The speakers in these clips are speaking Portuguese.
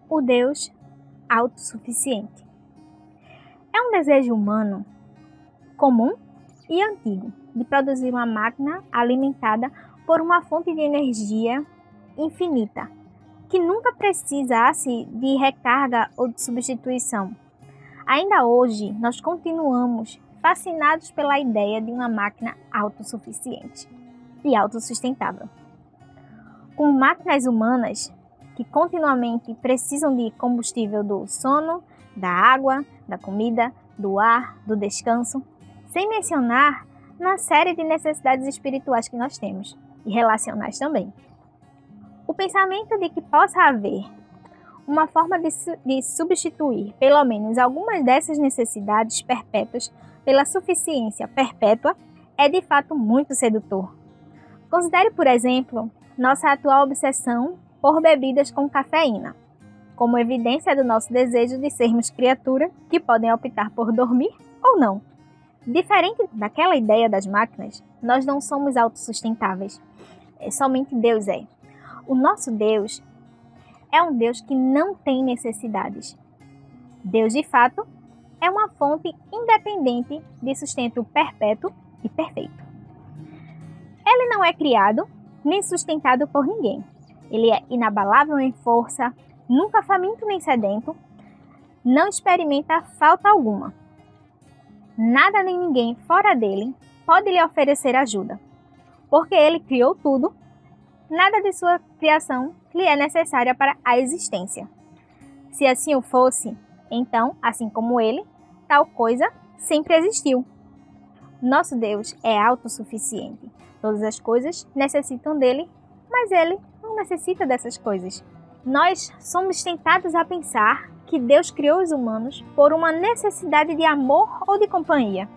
o Deus autossuficiente. É um desejo humano comum e antigo de produzir uma máquina alimentada por uma fonte de energia infinita, que nunca precisasse de recarga ou de substituição. Ainda hoje, nós continuamos fascinados pela ideia de uma máquina autossuficiente e autossustentável. Com máquinas humanas que continuamente precisam de combustível do sono, da água, da comida, do ar, do descanso, sem mencionar na série de necessidades espirituais que nós temos e relacionais também. O pensamento de que possa haver uma forma de substituir pelo menos algumas dessas necessidades perpétuas pela suficiência perpétua é de fato muito sedutor. Considere, por exemplo, nossa atual obsessão por bebidas com cafeína, como evidência do nosso desejo de sermos criaturas que podem optar por dormir ou não. Diferente daquela ideia das máquinas, nós não somos autossustentáveis. Somente Deus é. O nosso Deus é um Deus que não tem necessidades. Deus, de fato, é uma fonte independente de sustento perpétuo e perfeito. Ele não é criado nem sustentado por ninguém. Ele é inabalável em força, nunca faminto nem sedento, não experimenta falta alguma. Nada nem ninguém fora dele pode lhe oferecer ajuda, porque ele criou tudo, nada de sua criação lhe é necessária para a existência. Se assim o fosse, então, assim como ele, tal coisa sempre existiu. Nosso Deus é autossuficiente. Todas as coisas necessitam dele, mas ele não necessita dessas coisas. Nós somos tentados a pensar que Deus criou os humanos por uma necessidade de amor ou de companhia.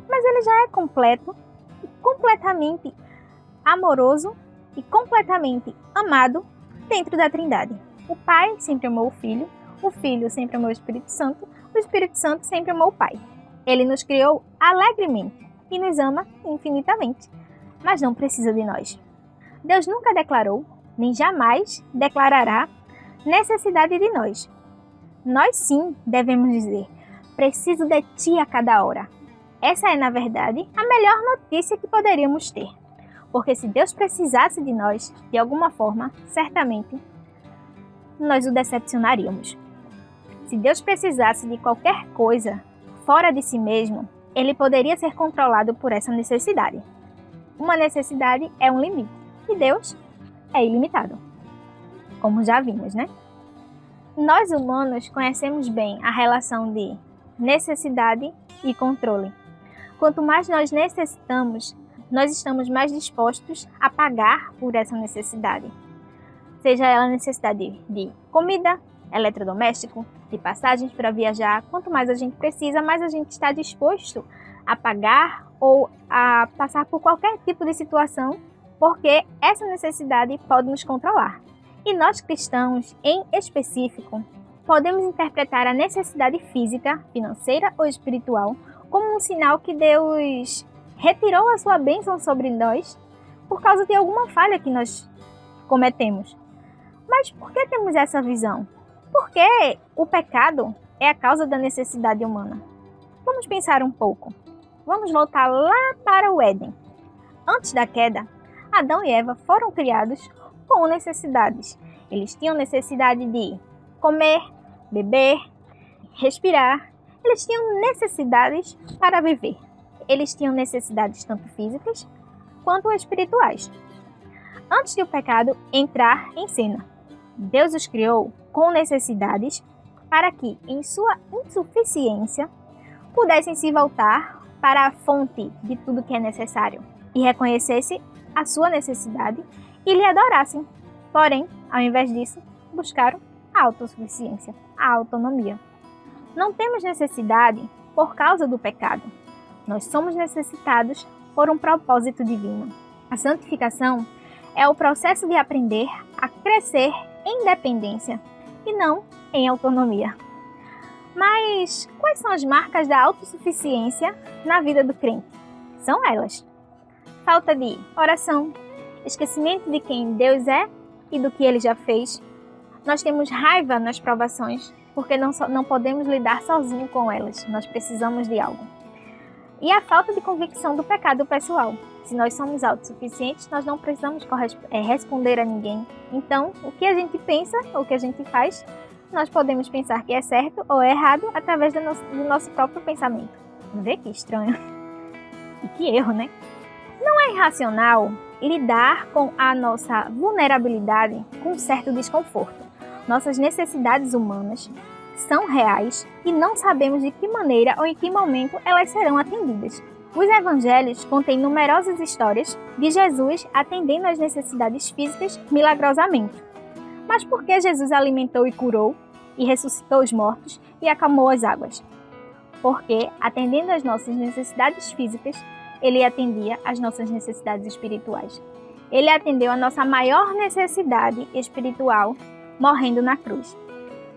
Mas ele já é completo e completamente amoroso e completamente amado dentro da Trindade. O Pai sempre amou o Filho sempre amou o Espírito Santo sempre amou o Pai. Ele nos criou alegremente e nos ama infinitamente, mas não precisa de nós. Deus nunca declarou, nem jamais declarará, necessidade de nós. Nós sim devemos dizer, preciso de ti a cada hora. Essa é, na verdade, a melhor notícia que poderíamos ter. Porque se Deus precisasse de nós, de alguma forma, certamente, nós o decepcionaríamos. Se Deus precisasse de qualquer coisa fora de si mesmo, ele poderia ser controlado por essa necessidade. Uma necessidade é um limite, e Deus é ilimitado. Como já vimos, né? Nós humanos conhecemos bem a relação de necessidade e controle. Quanto mais nós necessitamos, nós estamos mais dispostos a pagar por essa necessidade. Seja ela necessidade de comida, eletrodoméstico, de passagens para viajar, quanto mais a gente precisa, mais a gente está disposto a pagar ou a passar por qualquer tipo de situação, porque essa necessidade pode nos controlar. E nós cristãos, em específico, podemos interpretar a necessidade física, financeira ou espiritual como um sinal que Deus retirou a sua bênção sobre nós por causa de alguma falha que nós cometemos. Mas por que temos essa visão? Porque o pecado é a causa da necessidade humana. Vamos pensar um pouco. Vamos voltar lá para o Éden. Antes da queda, Adão e Eva foram criados com necessidades. Eles tinham necessidade de comer, beber, respirar. Eles tinham necessidades para viver. Eles tinham necessidades tanto físicas quanto espirituais. Antes de o pecado entrar em cena, Deus os criou com necessidades para que, em sua insuficiência, pudessem se voltar para a fonte de tudo que é necessário e reconhecessem a sua necessidade e lhe adorassem. Porém, ao invés disso, buscaram a autossuficiência, a autonomia. Não temos necessidade por causa do pecado. Nós somos necessitados por um propósito divino. A santificação é o processo de aprender a crescer em dependência e não em autonomia. Mas quais são as marcas da autossuficiência na vida do crente? São elas: falta de oração, esquecimento de quem Deus é e do que Ele já fez, Nós temos raiva nas provações porque não podemos lidar sozinho com elas. Nós precisamos de algo. E a falta de convicção do pecado pessoal. Se nós somos autossuficientes, nós não precisamos responder a ninguém. Então, o que a gente pensa, o que a gente faz, nós podemos pensar que é certo ou é errado através do nosso próprio pensamento. Vê que estranho. E que erro, né? Não é irracional lidar com a nossa vulnerabilidade com certo desconforto. Nossas necessidades humanas são reais e não sabemos de que maneira ou em que momento elas serão atendidas. Os evangelhos contêm numerosas histórias de Jesus atendendo às necessidades físicas milagrosamente. Mas por que Jesus alimentou e curou, e ressuscitou os mortos e acalmou as águas? Porque, atendendo às nossas necessidades físicas, ele atendia às nossas necessidades espirituais. Ele atendeu a nossa maior necessidade espiritual, morrendo na cruz.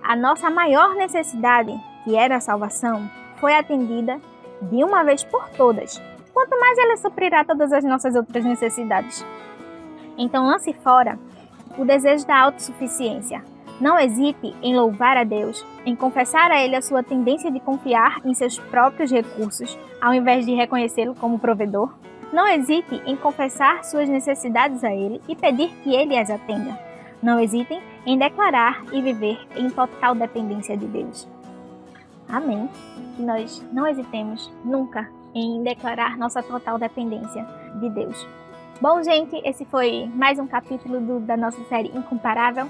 A nossa maior necessidade, que era a salvação, foi atendida de uma vez por todas. Quanto mais ele suprirá todas as nossas outras necessidades. Então lance fora o desejo da autossuficiência. Não hesite em louvar a Deus, em confessar a Ele a sua tendência de confiar em seus próprios recursos, ao invés de reconhecê-lo como provedor. Não hesite em confessar suas necessidades a Ele e pedir que Ele as atenda. Não hesitem em declarar e viver em total dependência de Deus. Amém. Que nós não hesitemos nunca em declarar nossa total dependência de Deus. Bom, gente, esse foi mais um capítulo da nossa série Incomparável.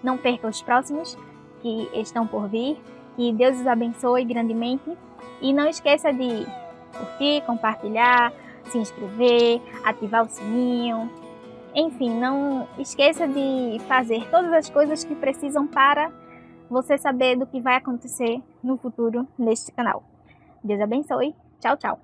Não perca os próximos que estão por vir. Que Deus os abençoe grandemente. E não esqueça de curtir, compartilhar, se inscrever, ativar o sininho. Enfim, não esqueça de fazer todas as coisas que precisam para você saber do que vai acontecer no futuro neste canal. Deus abençoe. Tchau, tchau.